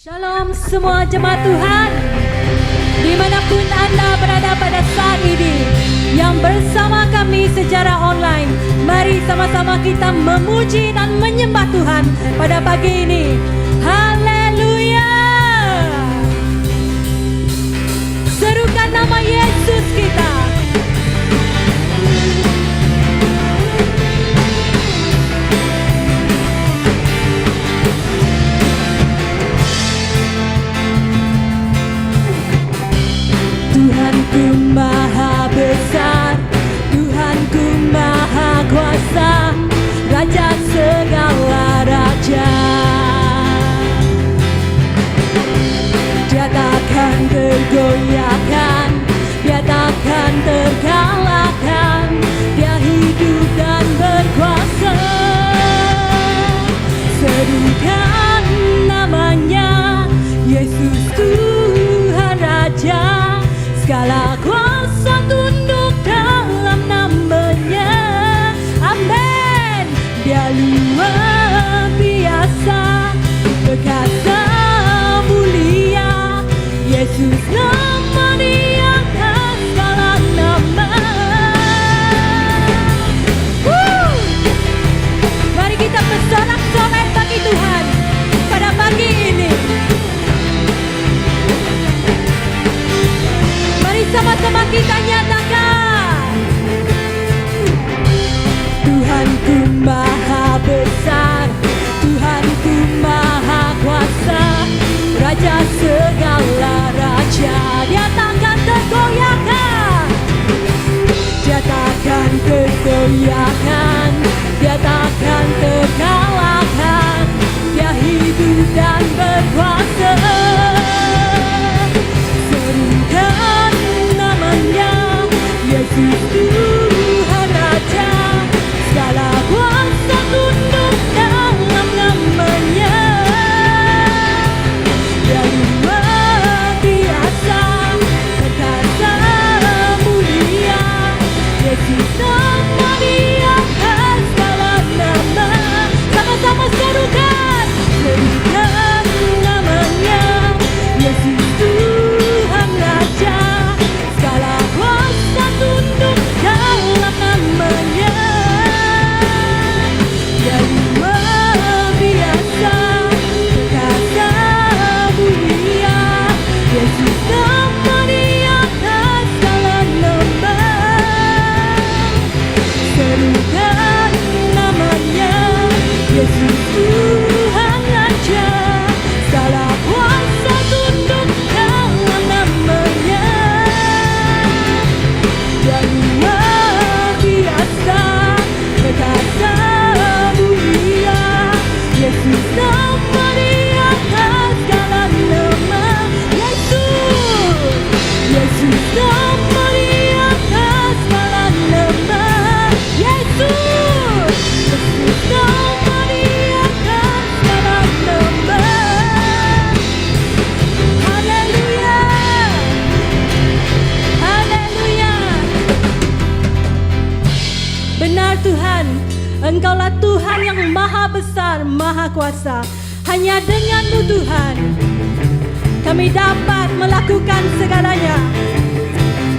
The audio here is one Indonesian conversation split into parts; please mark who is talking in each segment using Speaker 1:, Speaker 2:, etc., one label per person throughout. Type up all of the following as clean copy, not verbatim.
Speaker 1: Shalom semua jemaat Tuhan, dimanapun Anda berada pada saat ini, yang bersama kami secara online. Mari sama-sama kita memuji dan menyembah Tuhan pada pagi ini. Haleluya! Serukan nama Yesus kita. Tuhanku maha besar, Tuhanku maha kuasa, Raja segala raja. Dia takkan tergoyahkan, Dia takkan terkalahkan, Dia hidup dan berkuasa. Serukan namanya, Yesus Tuhan Raja. Segala kuasa tunduk dalam namanya. Amin. Dia luar biasa, perkasa mulia. Yesus nama di atas segala nama. Mari kita bersorak-sorai bagi Tuhan pada pagi ini. Sama-sama kita nyatakan, Tuhanku maha besar, Tuhanku maha kuasa, Raja segala raja. Dia takkan tergoyahkan, Dia takkan tergoyahkan, Dia takkan terkalahkan, Dia hidup dan berkuasa. Serukan Yesus Tuhan Raja, segala kuasa tunduk dalam namanya. Dia luar biasa, perkasa mulia. Yesus nama di atas segala nama. Sama-sama serukan, serukan namanya. Yesus Tuhan Raja, segala kuasa tunduk dalam namanya. Dia luar biasa, perkasa mulia. Yesus nama di atas segala nama. Serukan namanya, Yesus Tuhan Raja. Segala kuasa tunduk dalam namanya. Dia luar biasa, perkasa mulia. Yesus nama di atas segala nama. Yesus nama di atas segala nama. Yesus nama di atas segala nama. Haleluya, haleluya. Benar Tuhan, Engkaulah Tuhan yang maha besar, maha kuasa. Hanya dengan-Mu Tuhan, kami dapat melakukan segalanya.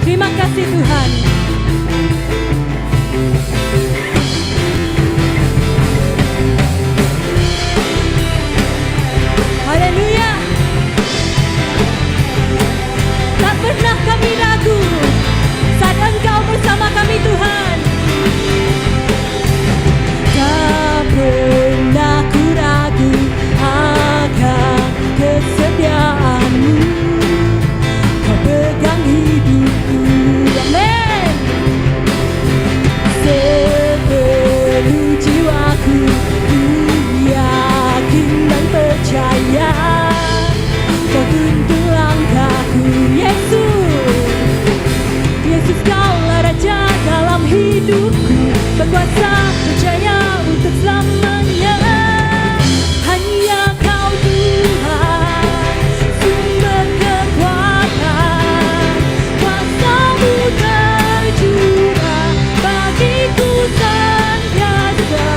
Speaker 1: Terima kasih Tuhan. Haleluya. Tak pernah kami ragu saat Engkau bersama kami Tuhan. Tak pernah ku ragu akan kesetiaan-Mu. Kau pegang hidupku. Amin. Sepenuh jiwaku ku yakin dan percaya, Kau tuntun langkahku. Yesus Kaulah Raja dalam hidupku, berkuasa percaya untuk selamanya. Hanya Kau Tuhan, sumber kekuatan, kuasa-Mu tercurah bagiku senantiasa.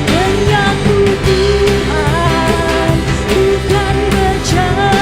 Speaker 1: Denganku Tuhan, bukan bercanda.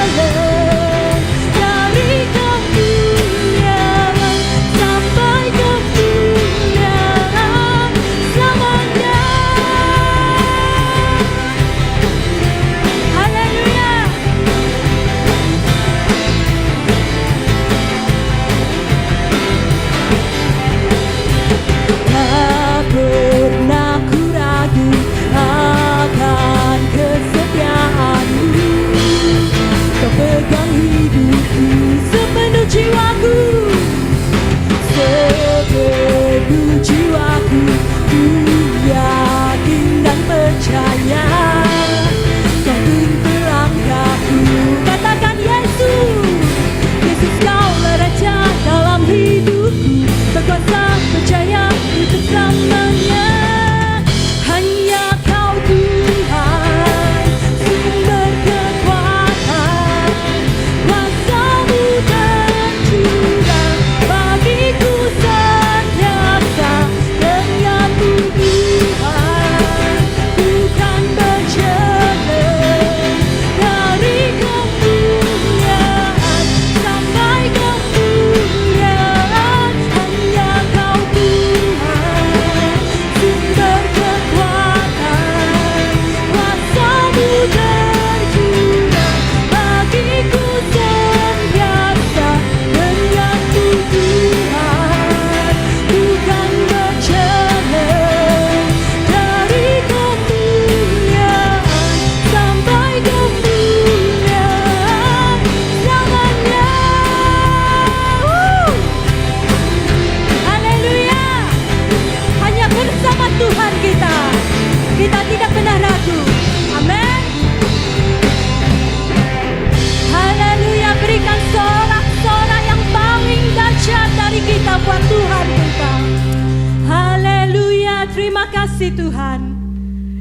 Speaker 1: Terima kasih Tuhan.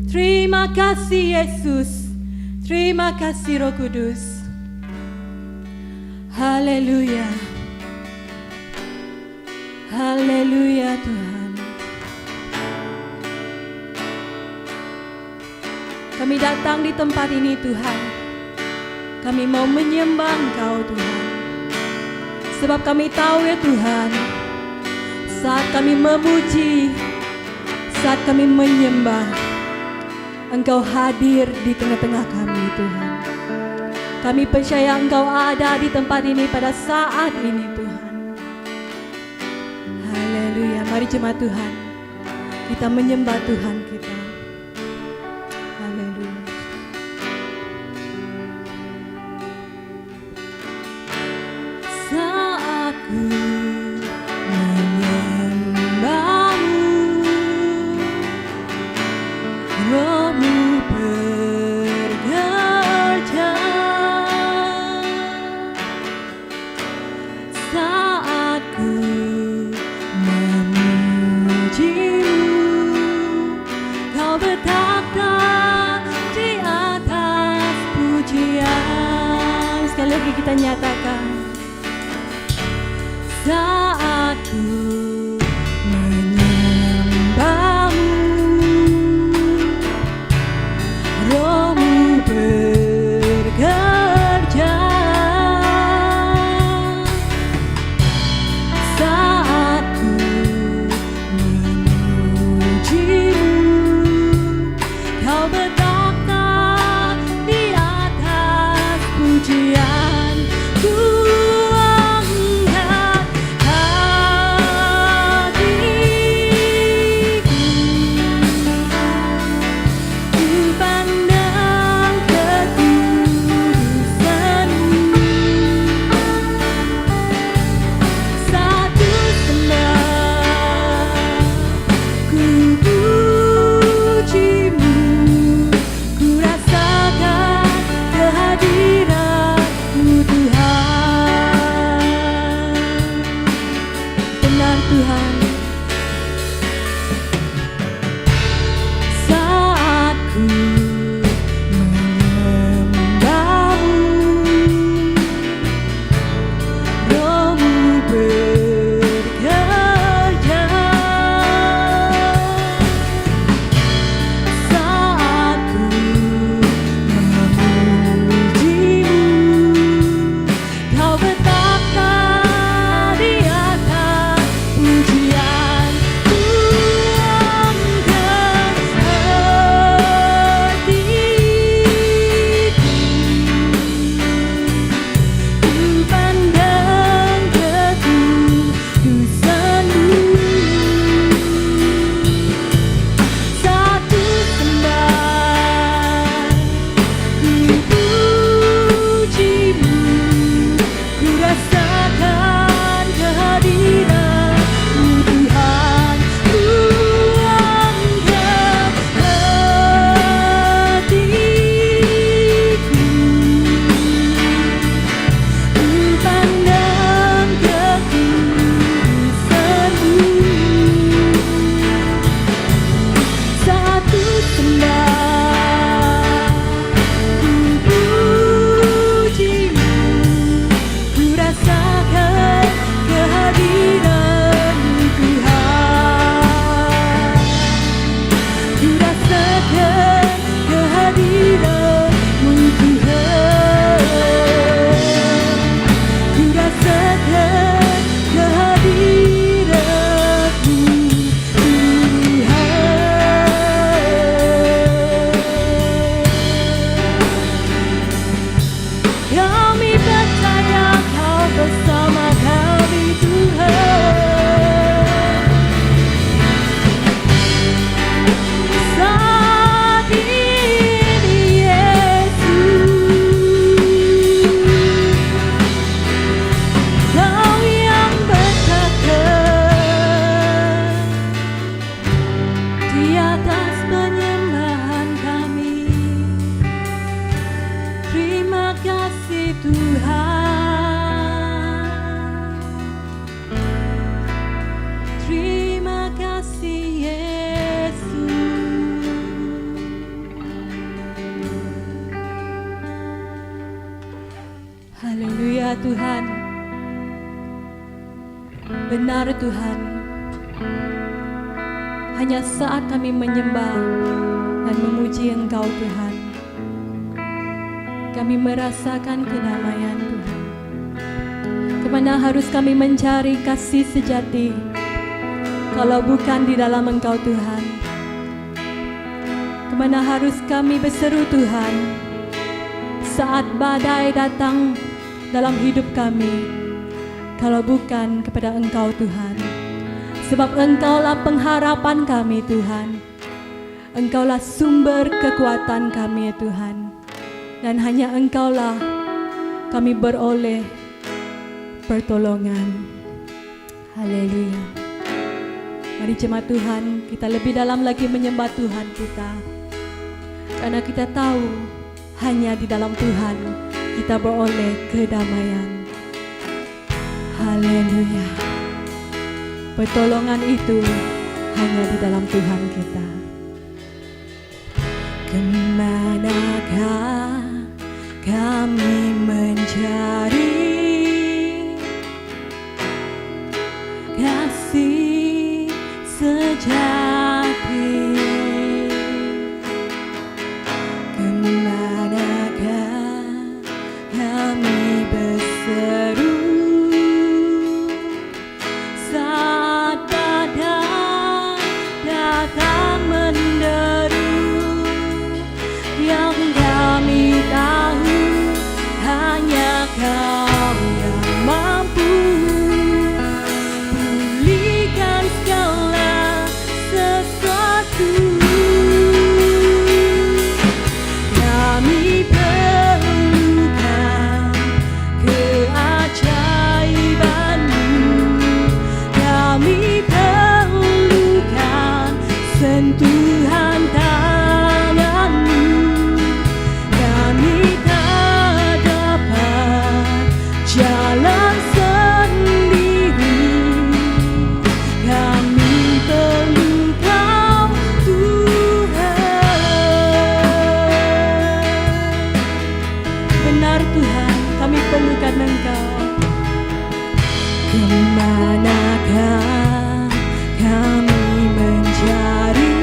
Speaker 1: Terima kasih Yesus. Terima kasih Roh Kudus. Haleluya. Haleluya Tuhan. Kami datang di tempat ini Tuhan. Kami mau menyembah Engkau Tuhan. Sebab kami tahu ya Tuhan, saat kami memuji, saat kami menyembah, Engkau hadir di tengah-tengah kami Tuhan. Kami percaya Engkau ada di tempat ini pada saat ini Tuhan. Haleluya. Mari jemaat Tuhan, kita menyembah Tuhan kita. Haleluya. Saat ku menyembahmu, Roh-Mu bekerja. Saat ku memujimu, Kau bertakhta di atas pujian. Sekali lagi kita nyatakan. Saat ku menyembahmu, Roh-Mu bekerja. Saat ku memujimu, Kau bertakhta di atas pujian. Ku angkat Benar Tuhan, hanya saat kami menyembah dan memuji Engkau Tuhan, kami merasakan kedamaian Tuhan. Kemana harus kami mencari kasih sejati kalau bukan di dalam Engkau Tuhan? Kemana harus kami berseru Tuhan saat badai datang dalam hidup kami kalau bukan kepada Engkau Tuhan? Sebab Engkaulah pengharapan kami Tuhan, Engkaulah sumber kekuatan kami ya Tuhan, dan hanya Engkaulah kami beroleh pertolongan. Haleluya. Mari jemaat Tuhan, kita lebih dalam lagi menyembah Tuhan kita, karena kita tahu hanya di dalam Tuhan kita beroleh kedamaian. Haleluya. Pertolongan itu hanya di dalam Tuhan kita. Kemanakah kami mencari kasih sejati? Kemanakah kami berseru saat badai datang menderu? Yang kami tahu hanya Kau yang mampu pulihkan segala sesuatu. Kami perlukan keajaiban-Mu, kami perlukan sentuhan tangan-Mu. Kami tak dapat jalan sendiri, kami perlu Kau Tuhan. Benar Tuhan, kami perlukan Engkau. Kemanakah kami mencari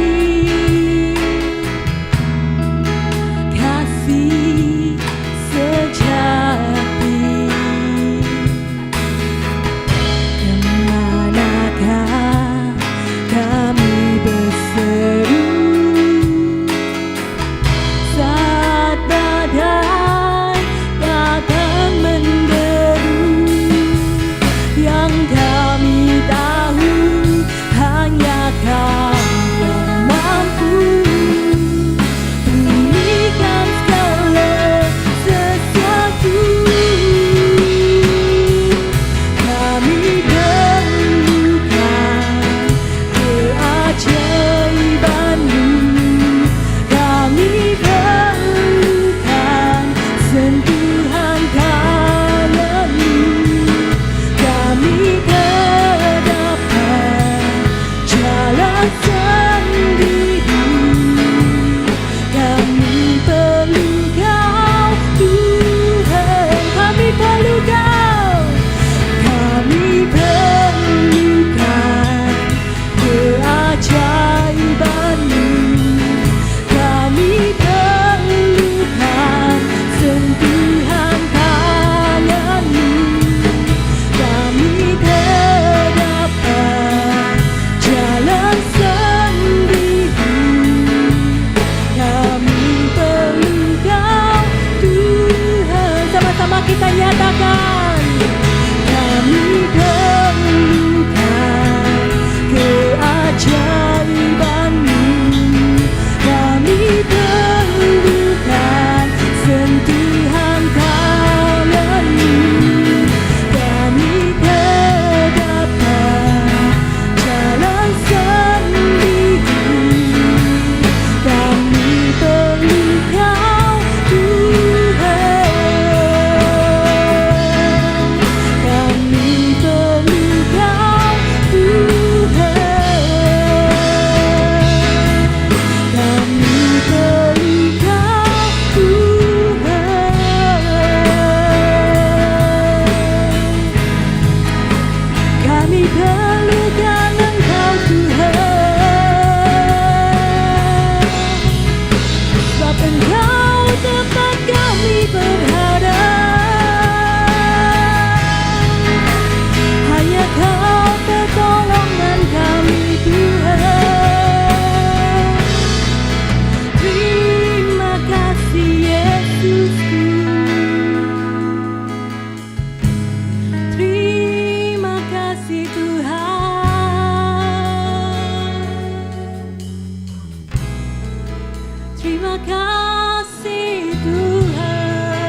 Speaker 1: Terima kasih Tuhan.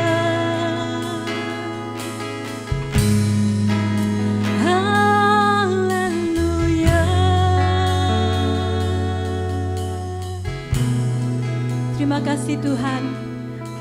Speaker 1: Haleluya. Terima kasih Tuhan.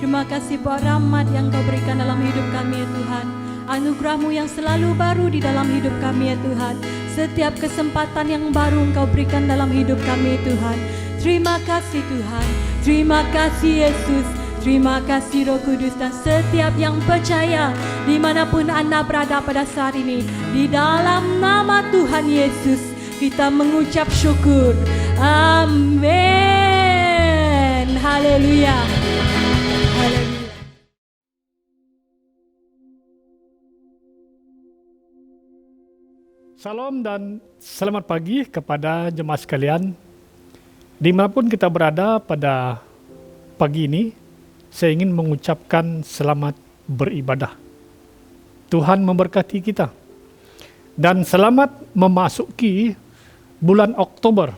Speaker 1: Terima kasih buat rahmat yang Kau berikan dalam hidup kami ya Tuhan. Anugerah-Mu yang selalu baru di dalam hidup kami ya Tuhan. Setiap kesempatan yang baru Engkau berikan dalam hidup kami Tuhan. Terima kasih Tuhan. Terima kasih Yesus. Terima kasih Roh Kudus dan setiap yang percaya dimanapun Anda berada pada saat ini. Di dalam nama Tuhan Yesus kita mengucap syukur. Amin. Haleluya. Haleluya.
Speaker 2: Salam dan selamat pagi kepada jemaat sekalian. Dimanapun kita berada pada pagi ini, saya ingin mengucapkan selamat beribadah. Tuhan memberkati kita. Dan selamat memasuki bulan Oktober.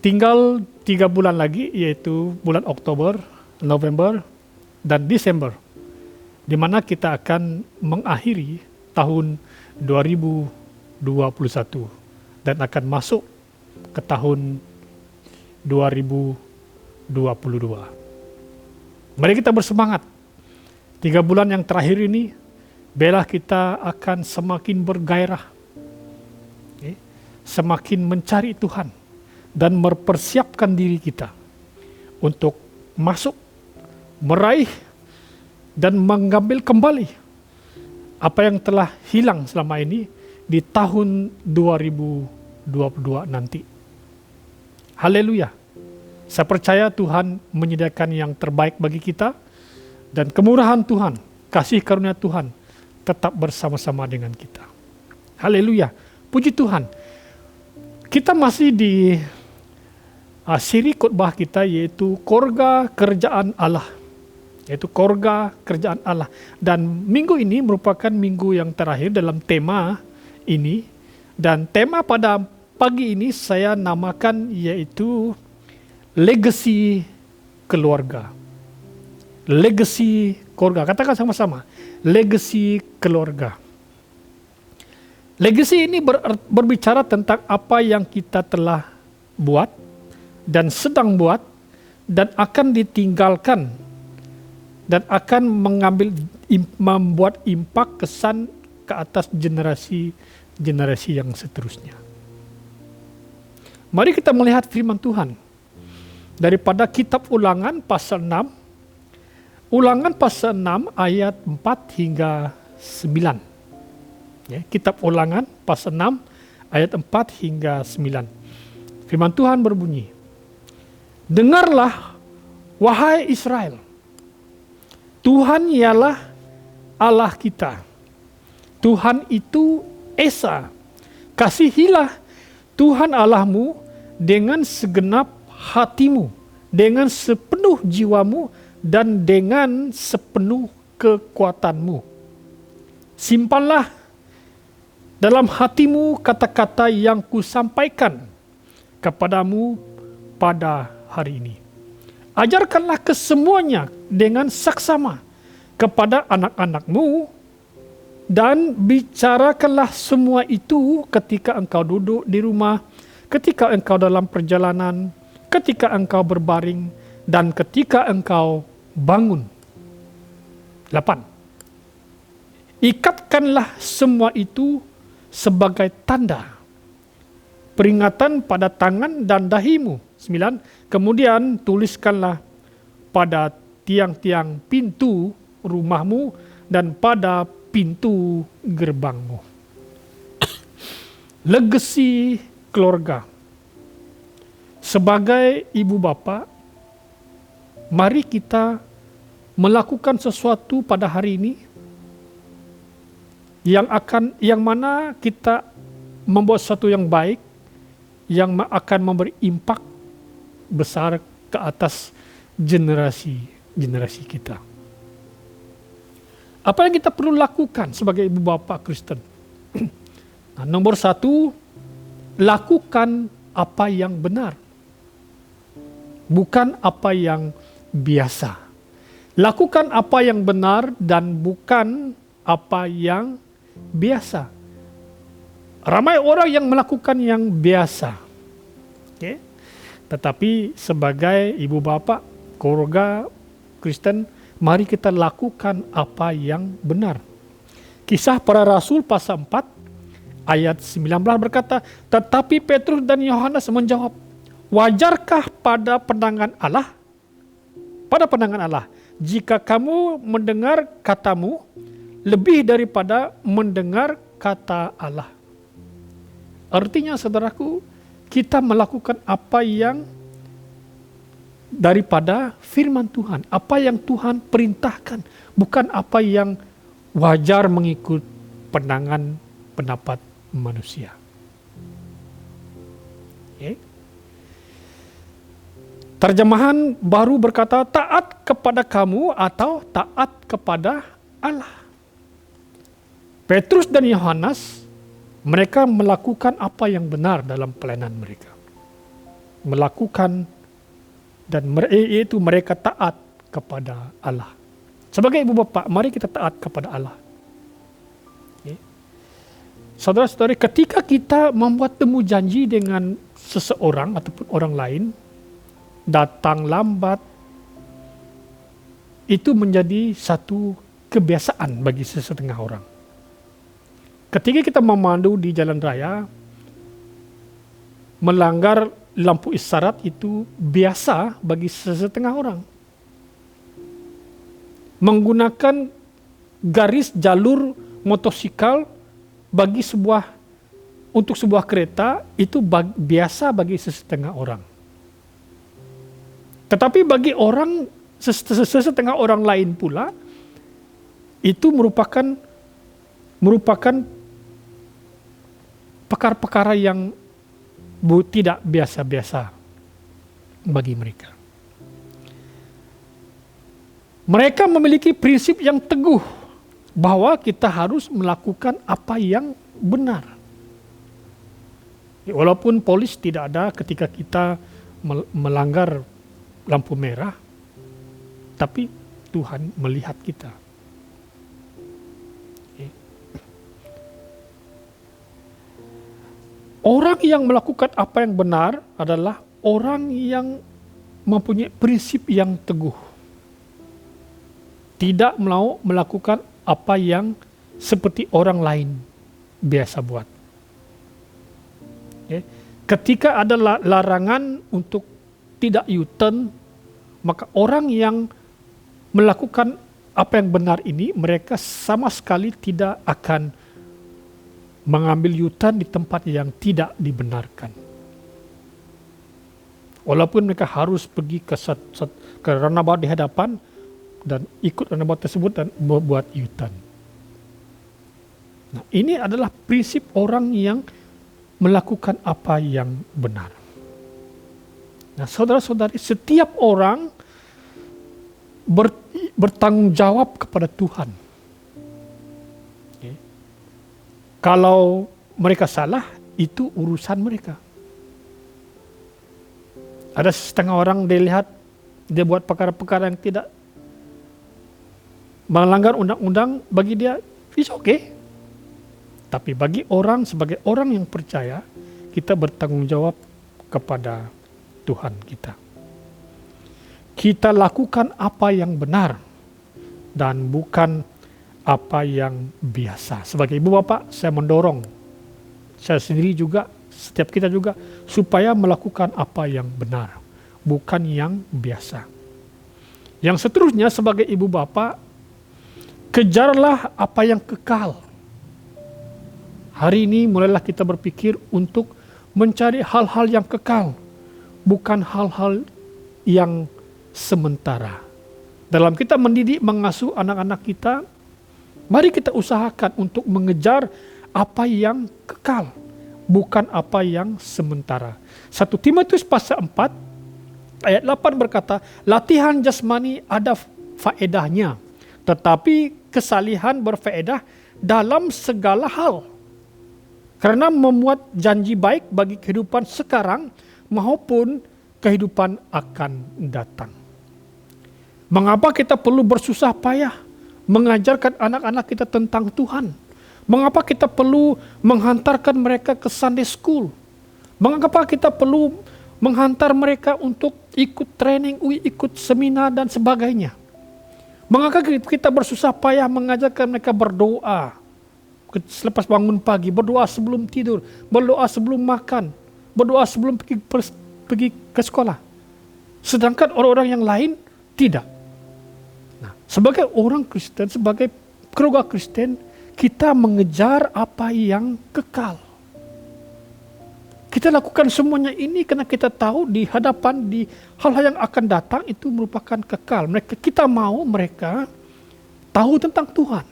Speaker 2: Tinggal 3 bulan lagi, yaitu bulan Oktober, November, dan Desember, di mana kita akan mengakhiri tahun 2021 dan akan masuk ke tahun 2022. Mari kita bersemangat. 3 bulan yang terakhir ini, biarlah kita akan semakin bergairah, semakin mencari Tuhan, dan mempersiapkan diri kita untuk masuk, meraih, dan mengambil kembali apa yang telah hilang selama ini di tahun 2022 nanti. Haleluya. Saya percaya Tuhan menyediakan yang terbaik bagi kita, dan kemurahan Tuhan, kasih karunia Tuhan tetap bersama-sama dengan kita. Haleluya. Puji Tuhan. Kita masih di siri khotbah kita, yaitu Keluarga Kerajaan Allah. Yaitu Keluarga Kerajaan Allah. Dan minggu ini merupakan minggu yang terakhir dalam tema ini. Dan tema pada pagi ini saya namakan yaitu Legacy Keluarga. Legacy keluarga. Katakan sama-sama. Legacy keluarga. Legacy ini berbicara tentang apa yang kita telah buat dan sedang buat dan akan ditinggalkan dan akan membuat impak kesan ke atas generasi yang seterusnya. Mari kita melihat firman Tuhan daripada kitab Ulangan pasal 6. Ulangan pasal 6 ayat 4 hingga 9. Ya, kitab Ulangan pasal 6 ayat 4 hingga 9. Firman Tuhan berbunyi, "Dengarlah, wahai Israel, Tuhan ialah Allah kita. Tuhan itu Esa. Kasihilah Tuhan Allahmu dengan segenap hatimu, dengan sepenuh jiwamu, dan dengan sepenuh kekuatanmu. Simpanlah dalam hatimu kata-kata yang kusampaikan kepadamu pada hari ini. Ajarkanlah kesemuanya dengan saksama kepada anak-anakmu, dan bicarakanlah semua itu ketika engkau duduk di rumah, ketika engkau dalam perjalanan, ketika engkau berbaring, dan ketika engkau bangun." 8. Ikatkanlah semua itu sebagai tanda peringatan pada tangan dan dahimu. 9. Kemudian tuliskanlah pada tiang-tiang pintu rumahmu dan pada pintu gerbangmu. Legacy keluarga. Sebagai ibu bapa, mari kita melakukan sesuatu pada hari ini yang mana kita membuat sesuatu yang baik, yang akan memberi impak besar ke atas generasi kita. Apa yang kita perlu lakukan sebagai ibu bapa Kristen? Nah, nomor 1, lakukan apa yang benar. bukan apa yang biasa. Lakukan apa yang benar dan bukan apa yang biasa. Ramai orang yang melakukan yang biasa. Okay? Tetapi sebagai ibu bapa, keluarga Kristen, mari kita lakukan apa yang benar. Kisah Para Rasul pasal 4 ayat 19 berkata, tetapi Petrus dan Yohanes menjawab, wajarkah pada pandangan Allah? Pada pandangan Allah, jika kamu mendengar katamu lebih daripada mendengar kata Allah. Artinya saudaraku, kita melakukan apa yang daripada firman Tuhan, apa yang Tuhan perintahkan, bukan apa yang wajar mengikut pandangan pendapat manusia. Okay. Terjemahan baru berkata, taat kepada kamu atau taat kepada Allah. Petrus dan Yohanes, mereka melakukan apa yang benar dalam pelayanan mereka. Melakukan dan yaitu mereka taat kepada Allah. Sebagai ibu bapa, mari kita taat kepada Allah. Okay. Saudara-saudari, ketika kita membuat temu janji dengan seseorang ataupun orang lain, datang lambat, itu menjadi satu kebiasaan bagi sesetengah orang. Ketika kita memandu di jalan raya, melanggar lampu isyarat itu biasa bagi sesetengah orang. Menggunakan garis jalur motosikal untuk sebuah kereta itu biasa bagi sesetengah orang. Tetapi bagi sesetengah orang lain pula, itu merupakan perkara-perkara yang tidak biasa-biasa bagi mereka. Mereka memiliki prinsip yang teguh bahwa kita harus melakukan apa yang benar. Walaupun polis tidak ada ketika kita melanggar lampu merah, tapi Tuhan melihat kita. Okay. Orang yang melakukan apa yang benar adalah orang yang mempunyai prinsip yang teguh. Tidak mau melakukan apa yang seperti orang lain biasa buat. Okay. Ketika ada larangan untuk tidak U-turn, maka orang yang melakukan apa yang benar ini, mereka sama sekali tidak akan mengambil U-turn di tempat yang tidak dibenarkan. Walaupun mereka harus pergi ke runabout di hadapan dan ikut runabout tersebut dan membuat U-turn. Nah, ini adalah prinsip orang yang melakukan apa yang benar. Nah, saudara-saudari, setiap orang bertanggung jawab kepada Tuhan. Okay. Kalau mereka salah, itu urusan mereka. Ada setengah orang dia lihat, dia buat perkara-perkara yang tidak melanggar undang-undang, bagi dia, it's okay. Tapi bagi orang, sebagai orang yang percaya, kita bertanggung jawab kepada Tuhan kita. Kita lakukan apa yang benar dan bukan apa yang biasa. Sebagai ibu bapa, saya mendorong saya sendiri juga, setiap kita juga, supaya melakukan apa yang benar, bukan yang biasa. Yang seterusnya, sebagai ibu bapa, kejarlah apa yang kekal. Hari ini mulailah kita berpikir untuk mencari hal-hal yang kekal, bukan hal-hal yang sementara. Dalam kita mendidik, mengasuh anak-anak kita, mari kita usahakan untuk mengejar apa yang kekal, bukan apa yang sementara. 1 Timotius pasal 4 ayat 8 berkata, latihan jasmani ada faedahnya, tetapi kesalihan berfaedah dalam segala hal. Karena memuat janji baik bagi kehidupan sekarang maupun kehidupan akan datang. Mengapa kita perlu bersusah payah mengajarkan anak-anak kita tentang Tuhan? Mengapa kita perlu menghantarkan mereka ke Sunday School? Mengapa kita perlu menghantar mereka untuk ikut training, ikut seminar dan sebagainya? Mengapa kita bersusah payah mengajarkan mereka berdoa selepas bangun pagi, berdoa sebelum tidur, berdoa sebelum makan, berdoa sebelum pergi ke sekolah? Sedangkan orang-orang yang lain tidak. Nah, sebagai orang Kristen, sebagai keluarga Kristen, kita mengejar apa yang kekal. Kita lakukan semuanya ini karena kita tahu di hadapan, di hal-hal yang akan datang itu merupakan kekal. Kita mau mereka tahu tentang Tuhan.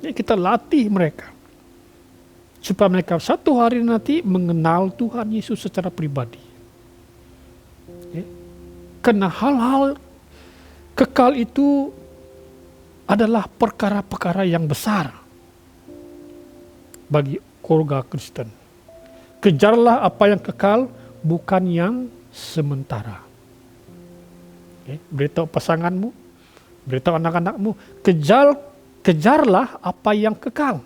Speaker 2: Jadi kita latih mereka supaya mereka satu hari nanti mengenal Tuhan Yesus secara pribadi. Karena hal-hal kekal itu adalah perkara-perkara yang besar bagi keluarga Kristen. Kejarlah apa yang kekal, bukan yang sementara. Beritahu pasanganmu, beritahu anak-anakmu, kejarlah apa yang kekal,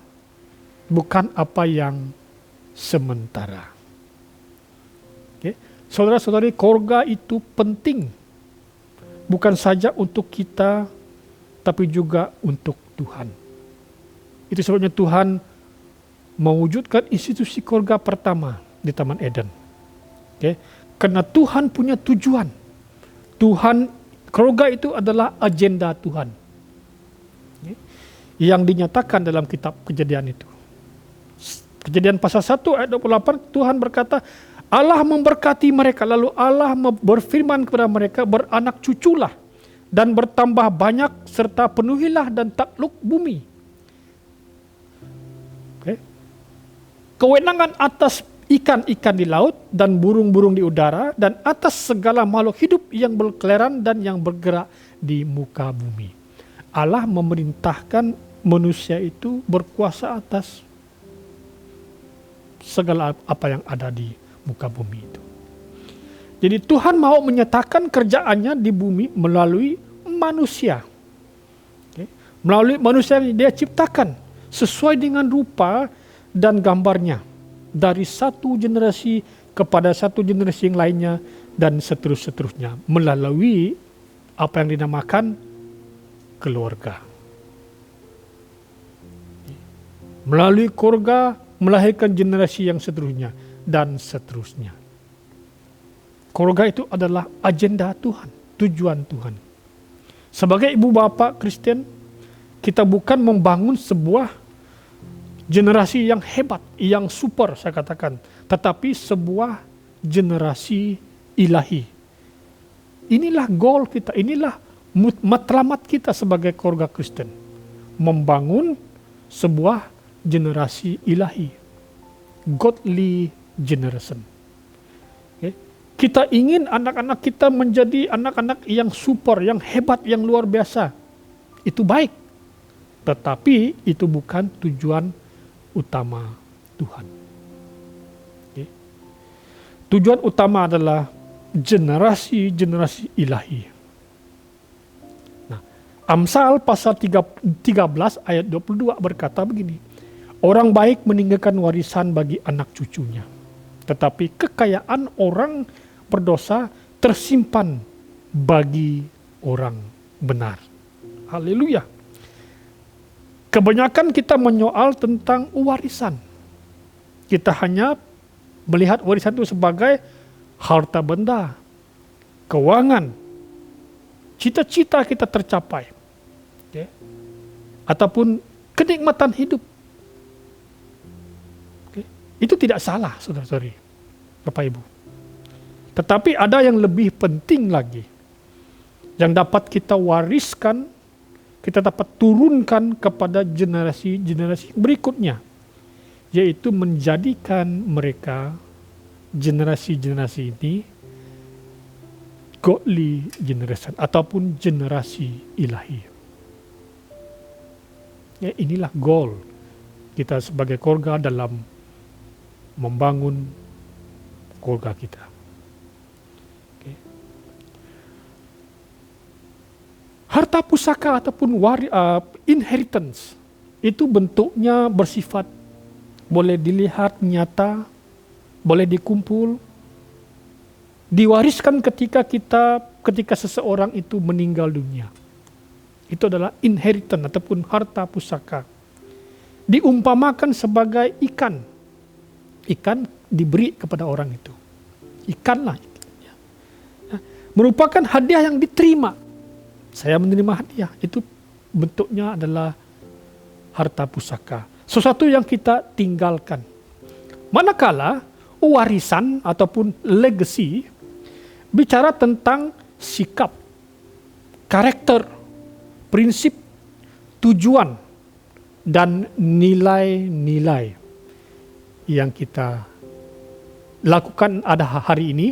Speaker 2: bukan apa yang sementara. Saudara-saudari, keluarga itu penting, bukan saja untuk kita, tapi juga untuk Tuhan. Itu sebabnya Tuhan mewujudkan institusi keluarga pertama di Taman Eden. Karena Tuhan punya tujuan. Keluarga itu adalah agenda Tuhan. Yang dinyatakan dalam kitab Kejadian itu. Kejadian pasal 1 ayat 28, Tuhan berkata, Allah memberkati mereka, lalu Allah berfirman kepada mereka, beranak cuculah dan bertambah banyak serta penuhilah dan takluk bumi. Kewenangan atas ikan-ikan di laut dan burung-burung di udara dan atas segala makhluk hidup yang berkeliaran dan yang bergerak di muka bumi. Allah memerintahkan manusia itu berkuasa atas segala apa yang ada di muka bumi itu. Jadi Tuhan mau menyatakan kerjaannya di bumi melalui manusia. Melalui manusia yang dia ciptakan sesuai dengan rupa dan gambarnya, dari satu generasi kepada satu generasi yang lainnya dan seterusnya melalui apa yang dinamakan keluarga. Melalui keluarga melahirkan generasi yang seterusnya dan seterusnya. Keluarga itu adalah agenda Tuhan, tujuan Tuhan. Sebagai ibu bapak Kristen, kita bukan membangun sebuah generasi yang hebat, yang super saya katakan, tetapi sebuah generasi ilahi. Inilah goal kita, inilah matlamat kita sebagai keluarga Kristen. Membangun sebuah generasi ilahi. Godly generation. Kita ingin anak-anak kita menjadi anak-anak yang super, yang hebat, yang luar biasa. Itu baik. Tetapi itu bukan tujuan utama Tuhan. Tujuan utama adalah generasi-generasi ilahi. Nah, Amsal pasal 13 ayat 22 berkata begini, orang baik meninggalkan warisan bagi anak cucunya, tetapi kekayaan orang berdosa tersimpan bagi orang benar. Haleluya. Kebanyakan kita menyoal tentang warisan. Kita hanya melihat warisan itu sebagai harta benda, keuangan, cita-cita kita tercapai, ataupun kenikmatan hidup. Itu tidak salah, saudara-saudari, Bapak Ibu. Tetapi ada yang lebih penting lagi, yang dapat kita wariskan, kita dapat turunkan kepada generasi-generasi berikutnya, yaitu menjadikan mereka, generasi-generasi ini, godly generation, ataupun generasi ilahi. Ya, inilah goal kita sebagai keluarga dalam membangun keluarga kita. Harta pusaka ataupun inheritance itu bentuknya bersifat boleh dilihat nyata, boleh dikumpul, diwariskan ketika seseorang itu meninggal dunia. Itu adalah inheritance ataupun harta pusaka. Diumpamakan sebagai ikan. Ikan diberi kepada orang itu. Ikanlah. Merupakan hadiah yang diterima. Saya menerima hadiah. Itu bentuknya adalah harta pusaka. Sesuatu yang kita tinggalkan. Manakala warisan ataupun legacy bicara tentang sikap, karakter, prinsip, tujuan, dan nilai-nilai yang kita lakukan ada hari ini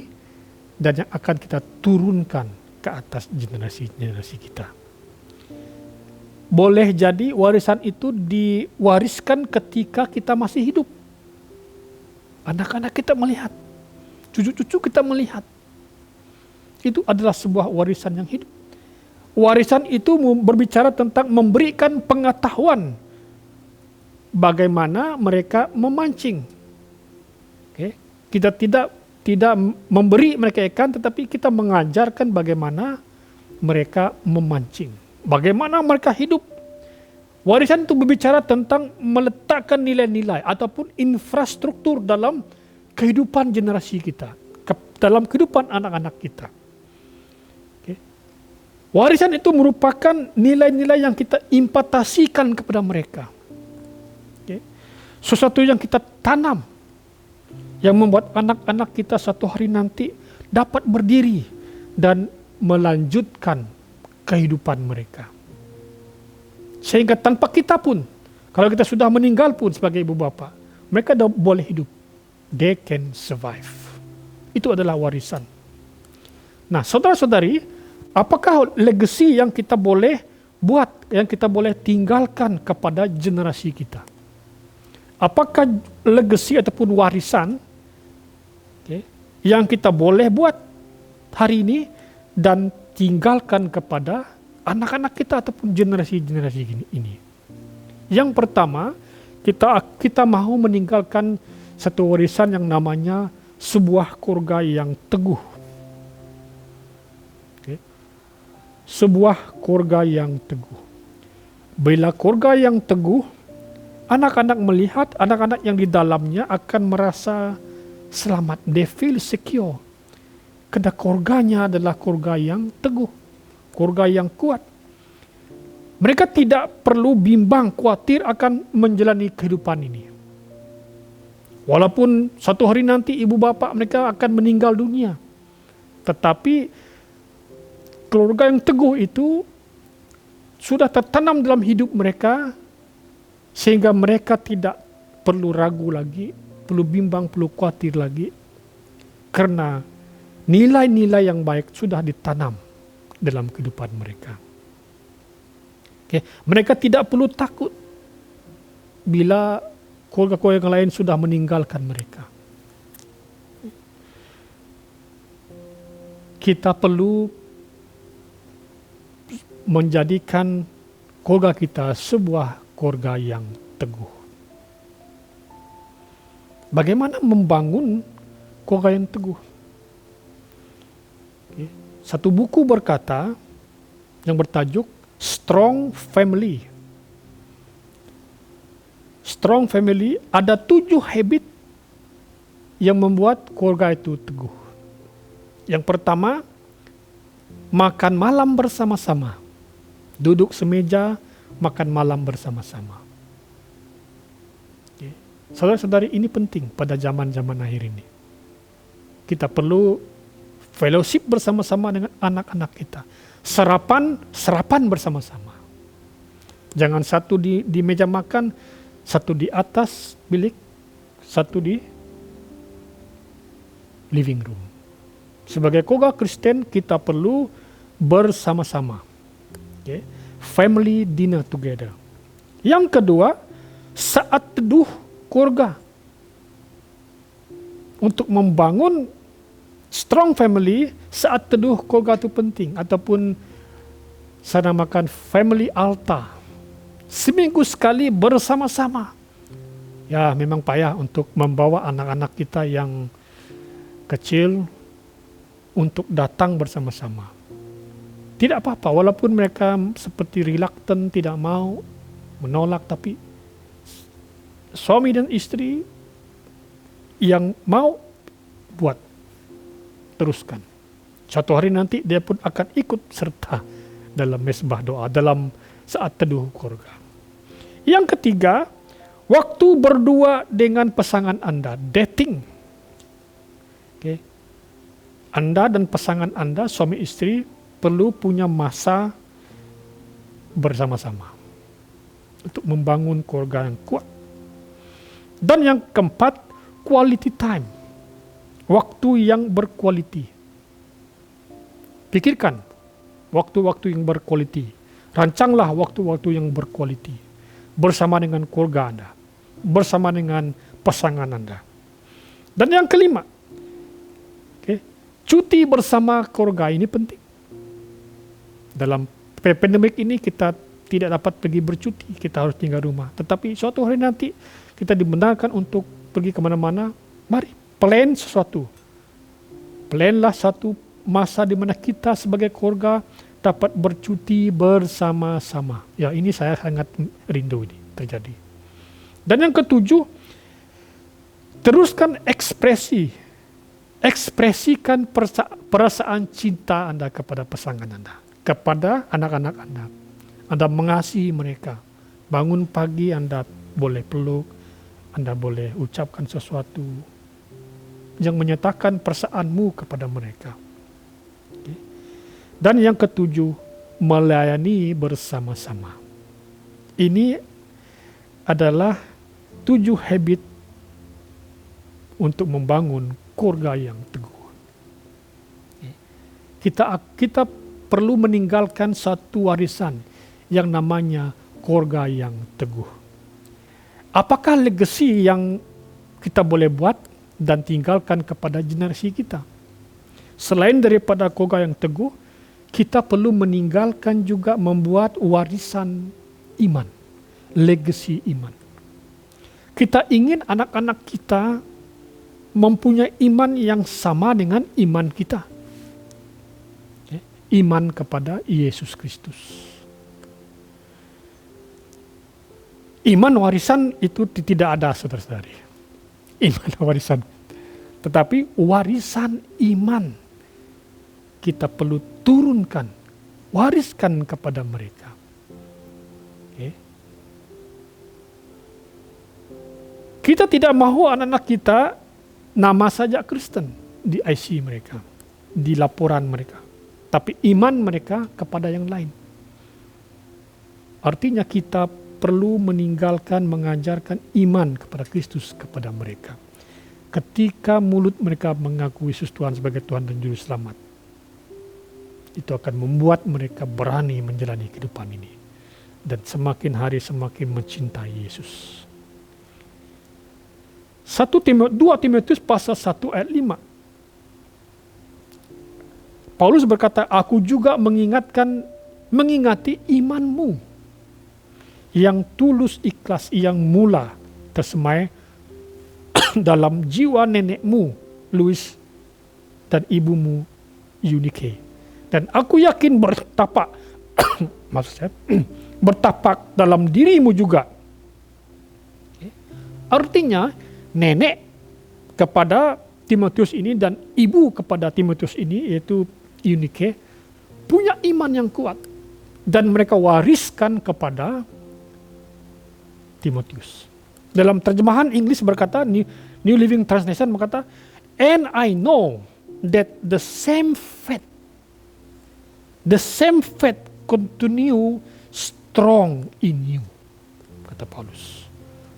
Speaker 2: dan yang akan kita turunkan ke atas generasi-generasi kita. Boleh jadi warisan itu diwariskan ketika kita masih hidup. Anak-anak kita melihat, cucu-cucu kita melihat. Itu adalah sebuah warisan yang hidup. Warisan itu berbicara tentang memberikan pengetahuan bagaimana mereka memancing. Oke. Kita tidak memberi mereka ikan, tetapi kita mengajarkan bagaimana mereka memancing. Bagaimana mereka hidup. Warisan itu berbicara tentang meletakkan nilai-nilai ataupun infrastruktur dalam kehidupan generasi kita, dalam kehidupan anak-anak kita. Okay. Warisan itu merupakan nilai-nilai yang kita impatasikan kepada mereka. Okay. Sesuatu yang kita tanam, yang membuat anak-anak kita satu hari nanti dapat berdiri dan melanjutkan kehidupan mereka. Sehingga tanpa kita pun, kalau kita sudah meninggal pun sebagai ibu bapa, mereka boleh hidup. They can survive. Itu adalah warisan. Nah, saudara-saudari, apakah legacy yang kita boleh buat, yang kita boleh tinggalkan kepada generasi kita? Apakah legacy ataupun warisan yang kita boleh buat hari ini dan tinggalkan kepada anak-anak kita ataupun generasi-generasi ini? Yang pertama, kita mahu meninggalkan satu warisan yang namanya sebuah keluarga yang teguh. Sebuah keluarga yang teguh. Bila keluarga yang teguh, anak-anak melihat anak-anak yang di dalamnya akan merasa selamat. They feel secure. Karena keluarganya adalah keluarga yang teguh, keluarga yang kuat. Mereka tidak perlu bimbang, khawatir akan menjalani kehidupan ini. Walaupun satu hari nanti ibu bapak mereka akan meninggal dunia, tetapi keluarga yang teguh itu sudah tertanam dalam hidup mereka, sehingga mereka tidak perlu ragu lagi, perlu bimbang, perlu khawatir lagi, karena nilai-nilai yang baik sudah ditanam dalam kehidupan mereka. Mereka tidak perlu takut bila keluarga-keluarga yang lain sudah meninggalkan mereka. Kita perlu menjadikan keluarga kita sebuah keluarga yang teguh. Bagaimana membangun keluarga yang teguh? Satu buku berkata yang bertajuk Strong Family. Strong Family, ada 7 habit yang membuat keluarga itu teguh. Yang pertama, makan malam bersama-sama. Duduk semeja, makan malam bersama-sama. Saudara-saudari, ini penting pada zaman-zaman akhir ini. Kita perlu fellowship bersama-sama dengan anak-anak kita. Sarapan bersama-sama. Jangan satu di meja makan, satu di atas bilik, satu di living room. Sebagai keluarga Kristen, kita perlu bersama-sama. Family dinner together. Yang kedua, saat teduh keluarga. Untuk membangun strong family, saat teduh keluarga itu penting. Ataupun Saya namakan family altar. Seminggu sekali bersama-sama. Ya, memang payah untuk membawa anak-anak kita yang kecil untuk datang bersama-sama. Tidak apa-apa, walaupun mereka seperti reluctant, tidak mau, menolak, tapi suami dan istri yang mau buat, teruskan. Suatu hari nanti dia pun akan ikut serta dalam mesbah doa, dalam saat teduh keluarga. Yang ketiga, waktu berdua dengan pasangan Anda, dating. Okay. Anda dan pasangan Anda, suami istri, perlu punya masa bersama-sama untuk membangun keluarga yang kuat. Dan yang keempat, quality time. Waktu yang berkualiti. Pikirkan waktu-waktu yang berkualiti. Rancanglah waktu-waktu yang berkualiti bersama dengan keluarga Anda, bersama dengan pasangan Anda. Dan yang kelima, cuti bersama keluarga ini penting. Dalam pandemik ini kita tidak dapat pergi bercuti, kita harus tinggal rumah. Tetapi suatu hari nanti kita dibenarkan untuk pergi kemana-mana, mari plan sesuatu. Planlah satu masa di mana kita sebagai keluarga dapat bercuti bersama-sama. Ya, ini saya sangat rindu ini terjadi. Dan yang ketujuh, teruskan ekspresikan perasaan cinta Anda kepada pasangan Anda, kepada anak-anak Anda. Anda mengasihi mereka. Bangun pagi Anda boleh peluk, Anda boleh ucapkan sesuatu yang menyatakan perasaanmu kepada mereka. Dan yang ketujuh, melayani bersama-sama. Ini adalah 7 habit untuk membangun keluarga yang teguh. Kita perlu meninggalkan satu warisan yang namanya keluarga yang teguh. Apakah legasi yang kita boleh buat dan tinggalkan kepada generasi kita? Selain daripada keluarga yang teguh, kita perlu meninggalkan juga membuat warisan iman, legasi iman. Kita ingin anak-anak kita mempunyai iman yang sama dengan iman kita. Iman kepada Yesus Kristus. Iman warisan itu tidak ada, saudara-saudari. Iman warisan. Tetapi warisan iman kita perlu turunkan, wariskan kepada mereka. Kita tidak mahu anak-anak kita nama saja Kristen di IC mereka, di laporan mereka. Tapi iman mereka kepada yang lain. Artinya kita perlu meninggalkan mengajarkan iman kepada Kristus kepada mereka. Ketika mulut mereka mengakui Yesus Tuhan sebagai Tuhan dan Juru Selamat, itu akan membuat mereka berani menjalani kehidupan ini. Dan semakin hari semakin mencintai Yesus. 2 Timotius pasal 1 ayat 5. Paulus berkata, aku juga mengingati imanmu yang tulus ikhlas yang mula tersemai dalam jiwa nenekmu Louis dan ibumu Eunike. Dan aku yakin bertapak dalam dirimu juga. Artinya nenek kepada Timotius ini dan ibu kepada Timotius ini, yaitu Eunike, punya iman yang kuat. Dan mereka wariskan kepada Timotius. Dalam terjemahan Inggris berkata, New Living Translation berkata, and I know that the same faith continue strong in you, kata Paulus.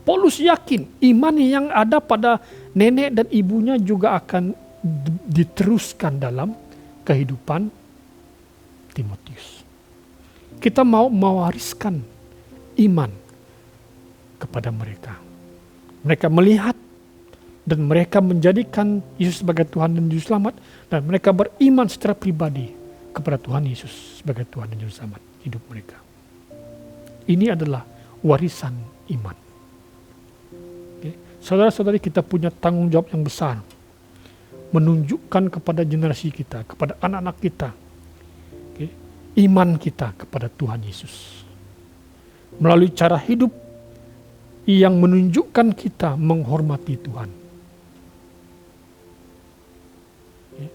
Speaker 2: Paulus yakin iman yang ada pada nenek dan ibunya juga akan diteruskan dalam kehidupan Timotius. Kita mau mewariskan iman kepada mereka. Mereka melihat dan mereka menjadikan Yesus sebagai Tuhan dan Juru Selamat, dan mereka beriman secara pribadi kepada Tuhan Yesus sebagai Tuhan dan Juru Selamat. hidup mereka. Ini adalah warisan iman. Okay. Saudara-saudari, kita punya tanggung jawab yang besar menunjukkan kepada generasi kita, kepada anak-anak kita, okay, iman kita kepada Tuhan Yesus. Melalui cara hidup yang menunjukkan kita menghormati Tuhan. Okay.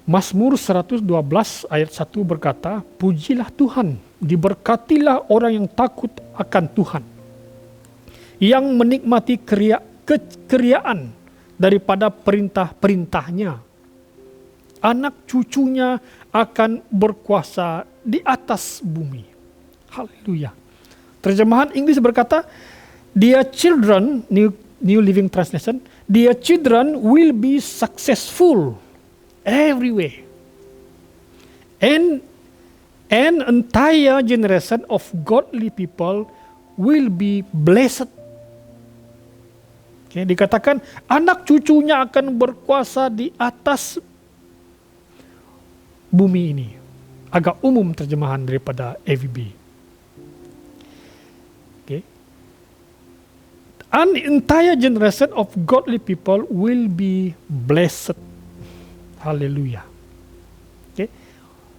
Speaker 2: Mazmur 112 ayat 1 berkata, "Pujilah Tuhan, diberkatilah orang yang takut akan Tuhan, yang menikmati keriaan daripada perintah-perintahnya. Anak cucunya akan berkuasa di atas bumi." Haleluya. Terjemahan Inggris berkata, "Their children," New Living Translation, "their children will be successful everywhere. And an entire generation of godly people will be blessed." Okay, dikatakan anak cucunya akan berkuasa di atas bumi ini. Agak umum terjemahan daripada AVB. Okay. An entire generation of godly people will be blessed. Haleluya. Okay.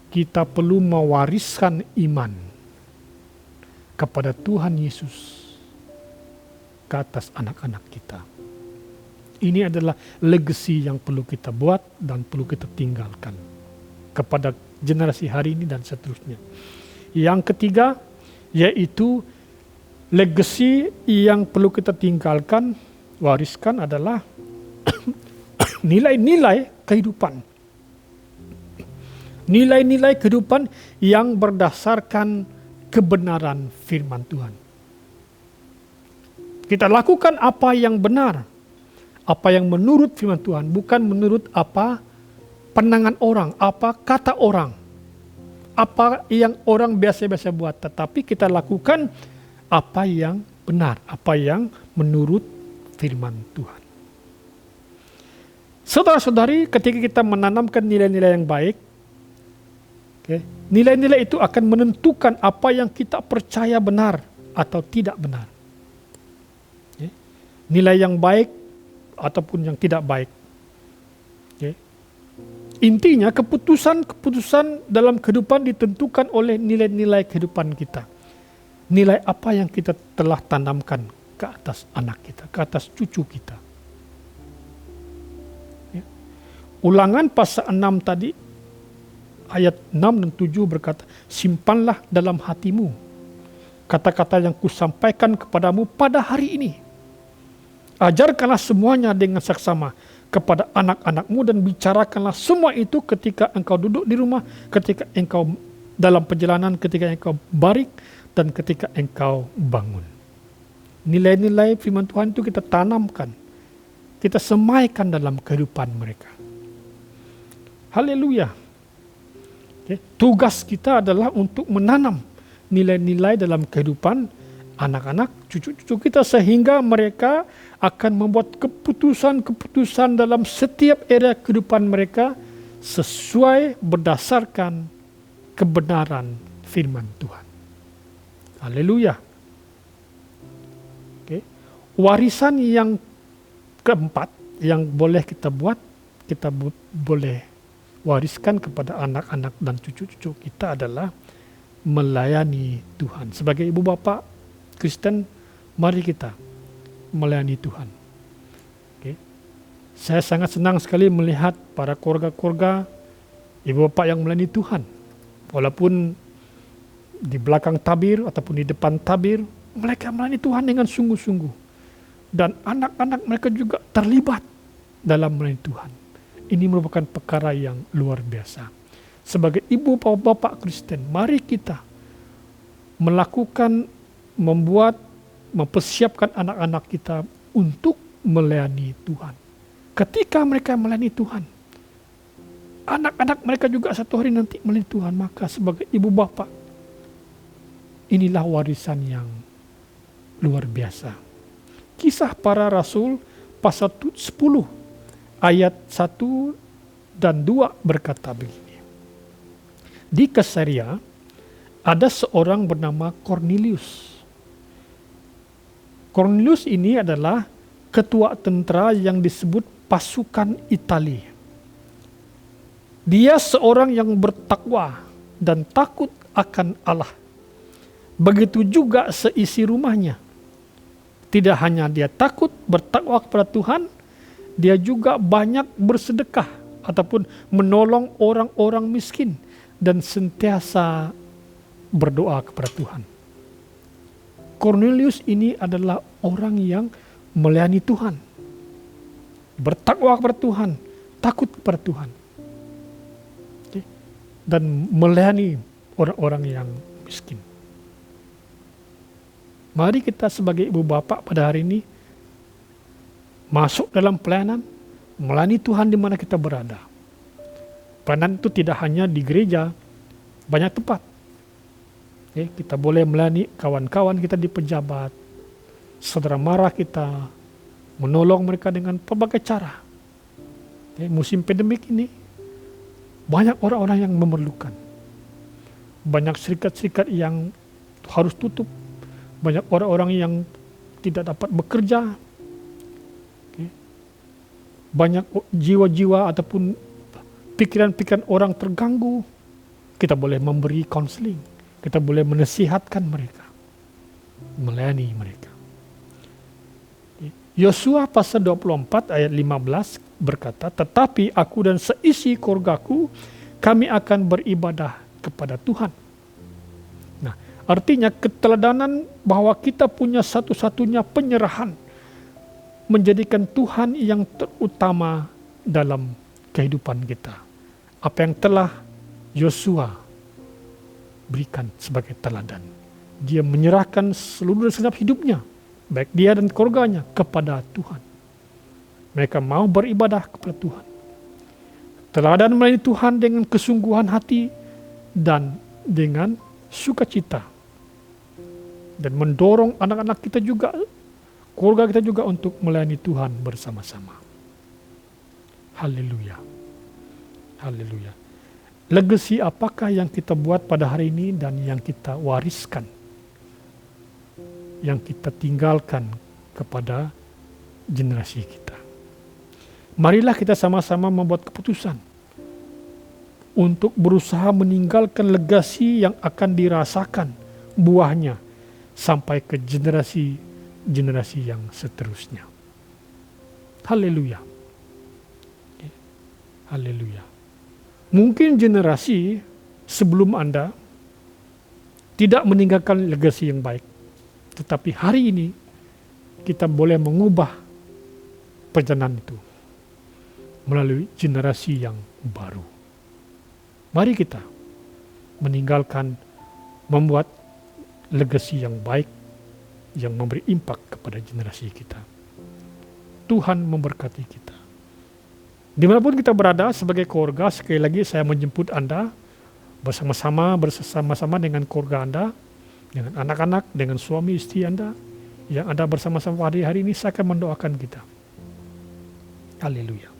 Speaker 2: Kita perlu mewariskan iman kepada Tuhan Yesus ke atas anak-anak kita. Ini adalah legacy yang perlu kita buat dan perlu kita tinggalkan kepada generasi hari ini dan seterusnya. Yang ketiga, yaitu legacy yang perlu kita tinggalkan, wariskan adalah nilai-nilai kehidupan. Nilai-nilai kehidupan yang berdasarkan kebenaran firman Tuhan. Kita lakukan apa yang benar, apa yang menurut firman Tuhan, bukan menurut apa pandangan orang, apa kata orang, apa yang orang biasa-biasa buat, tetapi kita lakukan apa yang benar, apa yang menurut firman Tuhan. Saudara-saudari, ketika kita menanamkan nilai-nilai yang baik, okay, nilai-nilai itu akan menentukan apa yang kita percaya benar atau tidak benar. Nilai yang baik ataupun yang tidak baik. Okay. Intinya keputusan-keputusan dalam kehidupan ditentukan oleh nilai-nilai kehidupan kita. Nilai apa yang kita telah tanamkan ke atas anak kita, ke atas cucu kita. Okay. Ulangan pasal 6 tadi, ayat 6 dan 7 berkata, "Simpanlah dalam hatimu kata-kata yang kusampaikan kepadamu pada hari ini. Ajarkanlah semuanya dengan saksama kepada anak-anakmu dan bicarakanlah semua itu ketika engkau duduk di rumah, ketika engkau dalam perjalanan, ketika engkau baring, dan ketika engkau bangun." Nilai-nilai firman Tuhan itu kita tanamkan, kita semaikan dalam kehidupan mereka. Haleluya. Okay. Tugas kita adalah untuk menanam nilai-nilai dalam kehidupan anak-anak, cucu-cucu kita, sehingga mereka akan membuat keputusan-keputusan dalam setiap area kehidupan mereka sesuai berdasarkan kebenaran firman Tuhan. Haleluya. Okay. Warisan yang keempat yang boleh kita buat, kita boleh wariskan kepada anak-anak dan cucu-cucu kita adalah melayani Tuhan. Sebagai ibu bapa Kristen, mari kita melayani Tuhan. Okay. Saya sangat senang sekali melihat para keluarga-keluarga ibu bapa yang melayani Tuhan. Walaupun di belakang tabir ataupun di depan tabir, mereka melayani Tuhan dengan sungguh-sungguh. Dan anak-anak mereka juga terlibat dalam melayani Tuhan. Ini merupakan perkara yang luar biasa. Sebagai ibu bapak Kristen, mari kita mempersiapkan anak-anak kita untuk melayani Tuhan. Ketika mereka melayani Tuhan, anak-anak mereka juga satu hari nanti melayani Tuhan. Maka sebagai ibu bapa, inilah warisan yang luar biasa. Kisah Para Rasul pasal 10 ayat 1 dan 2 berkata begini. Di Kaisarea, ada seorang bernama Cornelius. Cornelius ini adalah ketua tentara yang disebut pasukan Italia. Dia seorang yang bertakwa dan takut akan Allah. Begitu juga seisi rumahnya. Tidak hanya dia takut bertakwa kepada Tuhan, dia juga banyak bersedekah ataupun menolong orang-orang miskin dan sentiasa berdoa kepada Tuhan. Cornelius ini adalah orang yang melayani Tuhan, bertakwa kepada Tuhan, takut kepada Tuhan, dan melayani orang-orang yang miskin. Mari kita sebagai ibu bapak pada hari ini masuk dalam pelayanan, melayani Tuhan di mana kita berada. Pelayanan itu tidak hanya di gereja, banyak tempat. Kita boleh melayani kawan-kawan kita di pejabat, saudara mara kita, menolong mereka dengan berbagai cara. Musim pandemik ini, banyak orang-orang yang memerlukan. Banyak serikat-serikat yang harus tutup. Banyak orang-orang yang tidak dapat bekerja. Banyak jiwa-jiwa ataupun pikiran-pikiran orang terganggu. Kita boleh memberi konseling. Kita boleh menasihatkan mereka. Melayani mereka. Yosua pasal 24 ayat 15 berkata, tetapi aku dan seisi keluargaku, kami akan beribadah kepada Tuhan. Nah, artinya keteladanan bahwa kita punya satu-satunya penyerahan, menjadikan Tuhan yang terutama dalam kehidupan kita. Apa yang telah Yosua berikan sebagai teladan. Dia menyerahkan seluruh dan segenap hidupnya, baik dia dan keluarganya, kepada Tuhan. Mereka mau beribadah kepada Tuhan. Teladan melayani Tuhan dengan kesungguhan hati dan dengan sukacita. Dan mendorong anak-anak kita juga, keluarga kita juga untuk melayani Tuhan bersama-sama. Haleluya. Haleluya. Legasi apakah yang kita buat pada hari ini dan yang kita wariskan, yang kita tinggalkan kepada generasi kita. Marilah kita sama-sama membuat keputusan untuk berusaha meninggalkan legasi yang akan dirasakan buahnya sampai ke generasi yang seterusnya. Haleluya. Haleluya. Mungkin generasi sebelum Anda tidak meninggalkan legasi yang baik. Tetapi hari ini kita boleh mengubah perjalanan itu melalui generasi yang baru. Mari kita meninggalkan, membuat legasi yang baik yang memberi impak kepada generasi kita. Tuhan memberkati kita. Dimanapun kita berada sebagai keluarga, sekali lagi saya menjemput Anda bersama-sama dengan keluarga Anda, dengan anak-anak, dengan suami istri Anda, yang Anda bersama-sama hari ini, saya akan mendoakan kita. Haleluya.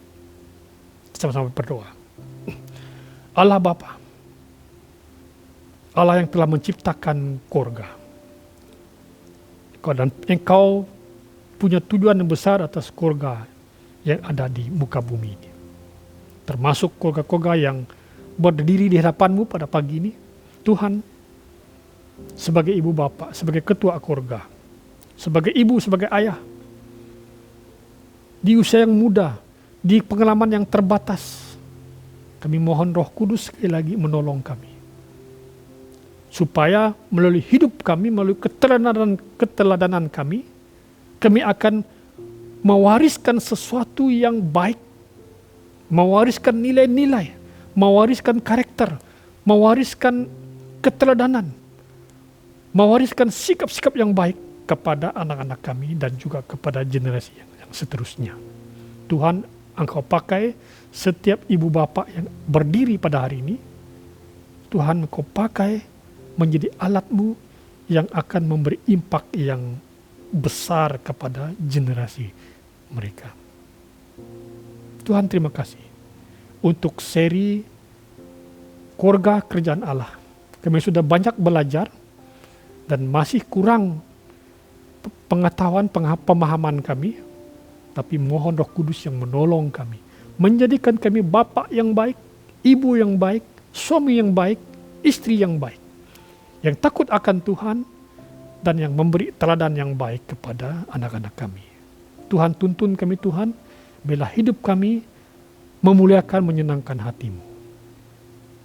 Speaker 2: Sama-sama berdoa. Allah Bapa, Allah yang telah menciptakan keluarga, dan Engkau punya tujuan yang besar atas keluarga yang ada di muka bumi ini. Termasuk keluarga-keluarga yang berdiri di hadapan-Mu pada pagi ini. Tuhan, sebagai ibu bapak, sebagai ketua keluarga, sebagai ibu, sebagai ayah, di usia yang muda, di pengalaman yang terbatas, kami mohon Roh Kudus sekali lagi menolong kami. Supaya melalui hidup kami, melalui keteladanan kami akan mewariskan sesuatu yang baik, mewariskan nilai-nilai, mewariskan karakter, mewariskan keteladanan, mewariskan sikap-sikap yang baik kepada anak-anak kami dan juga kepada generasi yang seterusnya. Tuhan, Engkau pakai setiap ibu bapak yang berdiri pada hari ini. Tuhan, Engkau pakai menjadi alat-Mu yang akan memberi impak yang besar kepada generasi mereka. Tuhan, terima kasih untuk seri keluarga kerjaan Allah. Kami sudah banyak belajar dan masih kurang pengetahuan, pemahaman kami. Tapi mohon Roh Kudus yang menolong kami. Menjadikan kami bapak yang baik, ibu yang baik, suami yang baik, istri yang baik. Yang takut akan Tuhan dan yang memberi teladan yang baik kepada anak-anak kami. Tuhan tuntun kami Tuhan, biarlah hidup kami memuliakan, menyenangkan hati-Mu.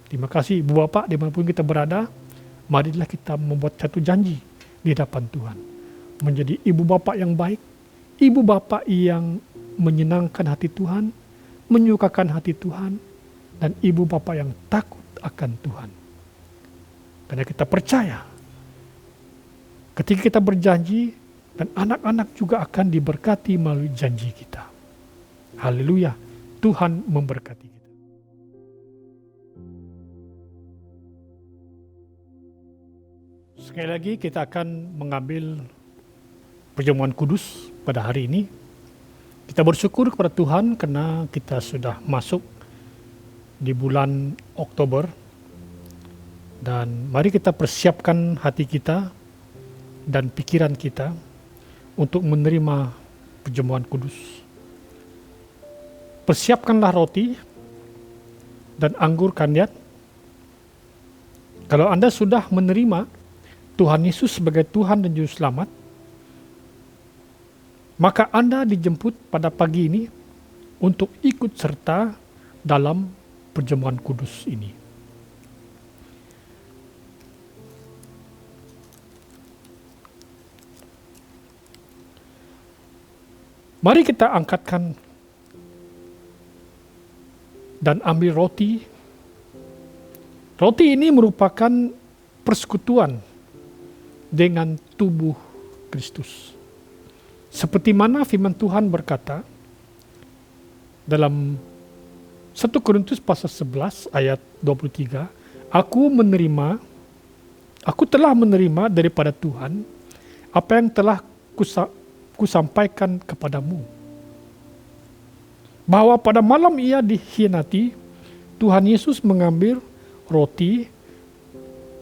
Speaker 2: Terima kasih Ibu Bapak dimanapun kita berada, marilah kita membuat satu janji di hadapan Tuhan. Menjadi ibu bapak yang baik, ibu bapak yang menyenangkan hati Tuhan, menyukakan hati Tuhan, dan ibu bapak yang takut akan Tuhan. Karena kita percaya, ketika kita berjanji, dan anak-anak juga akan diberkati melalui janji kita. Haleluya, Tuhan memberkati kita. Sekali lagi kita akan mengambil perjamuan kudus pada hari ini. Kita bersyukur kepada Tuhan karena kita sudah masuk di bulan Oktober. Dan mari kita persiapkan hati kita dan pikiran kita untuk menerima perjamuan kudus. Persiapkanlah roti dan anggur kanyat. Kalau Anda sudah menerima Tuhan Yesus sebagai Tuhan dan Juru Selamat, maka Anda dijemput pada pagi ini untuk ikut serta dalam perjamuan kudus ini. Mari kita angkatkan dan ambil roti. Roti ini merupakan persekutuan dengan tubuh Kristus. Seperti mana firman Tuhan berkata dalam 1 Korintus pasal 11 ayat 23, Aku telah menerima daripada Tuhan apa yang telah kusampaikan kepadamu. Bahwa pada malam ia dikhianati, Tuhan Yesus mengambil roti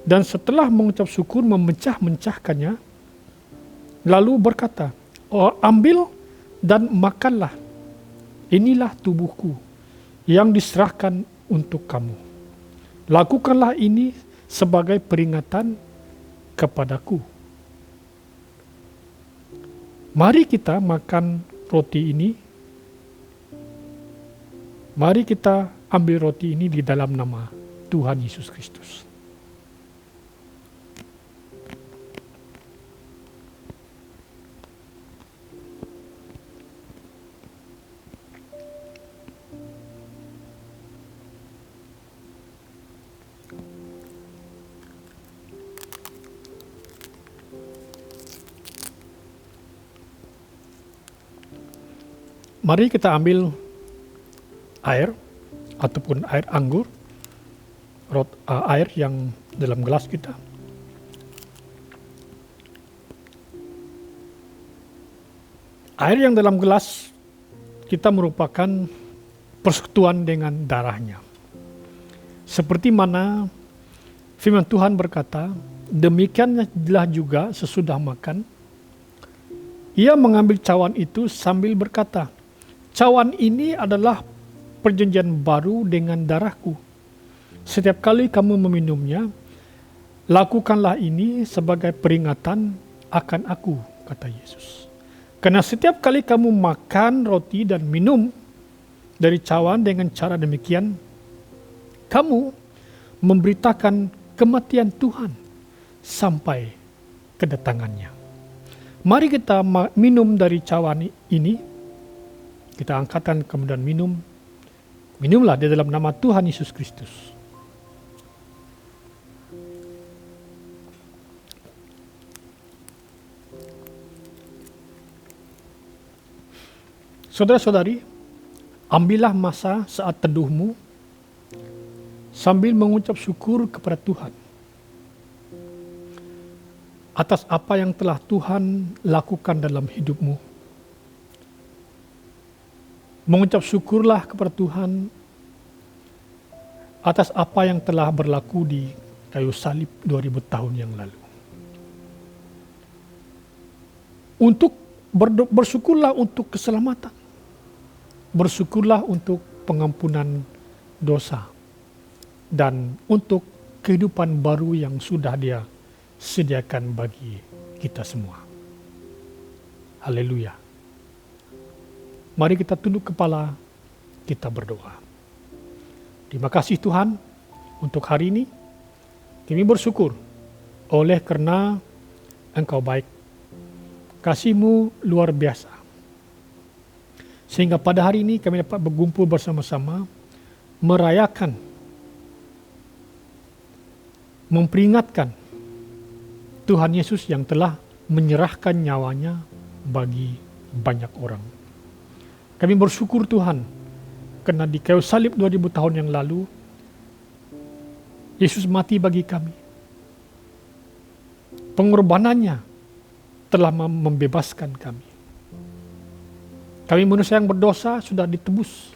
Speaker 2: dan setelah mengucap syukur memecah-mecahkannya, lalu berkata, ambil dan makanlah, inilah tubuhku yang diserahkan untuk kamu. Lakukanlah ini sebagai peringatan kepadaku. Mari kita makan roti ini. Mari kita ambil roti ini di dalam nama Tuhan Yesus Kristus. Mari kita ambil air ataupun air anggur, air yang dalam gelas kita. Air yang dalam gelas kita merupakan persekutuan dengan darahnya. Seperti mana firman Tuhan berkata, demikianlah juga sesudah makan, ia mengambil cawan itu sambil berkata, cawan ini adalah perjanjian baru dengan darahku. Setiap kali kamu meminumnya, lakukanlah ini sebagai peringatan akan aku, kata Yesus. Karena setiap kali kamu makan roti dan minum dari cawan dengan cara demikian, kamu memberitakan kematian Tuhan sampai kedatangannya. Mari kita minum dari cawan ini. Kita angkatkan kemudian minum. Minumlah di dalam nama Tuhan Yesus Kristus. Saudara-saudari, ambillah masa saat teduhmu sambil mengucap syukur kepada Tuhan atas apa yang telah Tuhan lakukan dalam hidupmu. Mengucap syukurlah kepada Tuhan atas apa yang telah berlaku di kayu salib 2000 tahun yang lalu. Untuk bersyukurlah untuk keselamatan. Bersyukurlah untuk pengampunan dosa. Dan untuk kehidupan baru yang sudah Dia sediakan bagi kita semua. Haleluya. Mari kita tunduk kepala, kita berdoa. Terima kasih Tuhan untuk hari ini. Kami bersyukur oleh karena Engkau baik. Kasih-Mu luar biasa. Sehingga pada hari ini kami dapat berkumpul bersama-sama, merayakan, memperingatkan Tuhan Yesus yang telah menyerahkan nyawanya bagi banyak orang. Kami bersyukur Tuhan, karena di kayu salib 2000 tahun yang lalu, Yesus mati bagi kami. Pengorbanannya telah membebaskan kami. Kami manusia yang berdosa sudah ditebus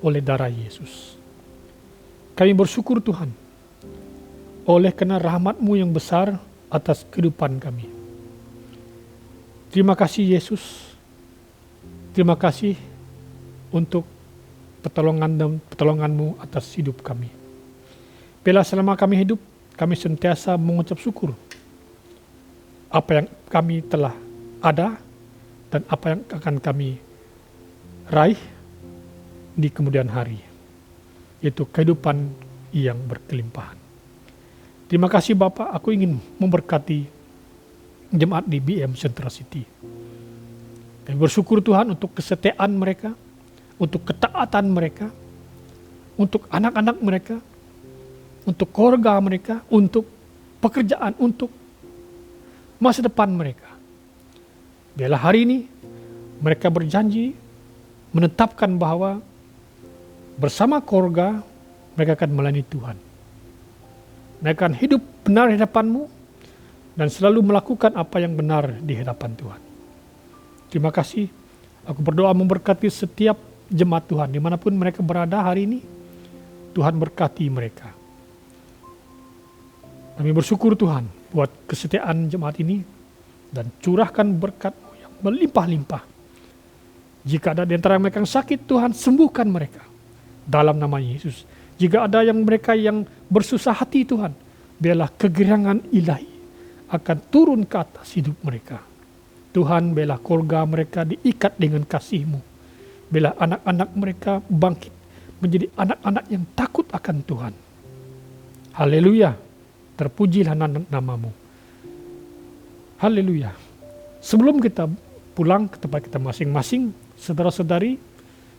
Speaker 2: oleh darah Yesus. Kami bersyukur Tuhan, oleh karena rahmat-Mu yang besar atas kehidupan kami. Terima kasih Yesus. Terima kasih untuk pertolongan-Mu atas hidup kami. Bila selama kami hidup, kami sentiasa mengucap syukur apa yang kami telah ada dan apa yang akan kami raih di kemudian hari, yaitu kehidupan yang berkelimpahan. Terima kasih Bapak, aku ingin memberkati jemaat di BM Central City. Kami bersyukur Tuhan untuk kesetiaan mereka, untuk ketaatan mereka, untuk anak-anak mereka, untuk keluarga mereka, untuk pekerjaan, untuk masa depan mereka. Biarlah hari ini mereka berjanji menetapkan bahwa bersama keluarga mereka akan melayani Tuhan. Mereka akan hidup benar di hadapan-Mu dan selalu melakukan apa yang benar di hadapan Tuhan. Terima kasih. Aku berdoa memberkati setiap jemaat Tuhan dimanapun mereka berada hari ini. Tuhan berkati mereka. Kami bersyukur Tuhan buat kesetiaan jemaat ini dan curahkan berkat-Mu yang melimpah-limpah. Jika ada di antara mereka yang sakit, Tuhan sembuhkan mereka dalam nama Yesus. Jika ada yang mereka yang bersusah hati Tuhan, biarlah kegirangan ilahi akan turun ke atas hidup mereka. Tuhan, biarlah keluarga mereka diikat dengan kasih-Mu. Biarlah anak-anak mereka bangkit menjadi anak-anak yang takut akan Tuhan. Haleluya. Terpujilah nama-Mu. Haleluya. Sebelum kita pulang ke tempat kita masing-masing, saudara-saudari,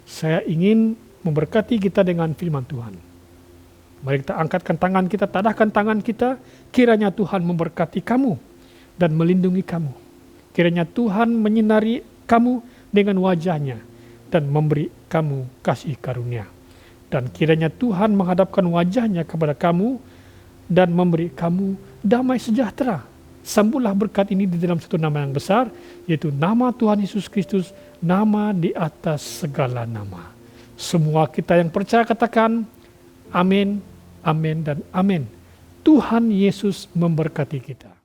Speaker 2: saya ingin memberkati kita dengan firman Tuhan. Mari kita angkatkan tangan kita, tadahkan tangan kita, kiranya Tuhan memberkati kamu dan melindungi kamu. Kiranya Tuhan menyinari kamu dengan wajah-Nya dan memberi kamu kasih karunia. Dan kiranya Tuhan menghadapkan wajah-Nya kepada kamu dan memberi kamu damai sejahtera. Sambutlah berkat ini di dalam satu nama yang besar, yaitu nama Tuhan Yesus Kristus, nama di atas segala nama. Semua kita yang percaya katakan, amin, amin, dan amin. Tuhan Yesus memberkati kita.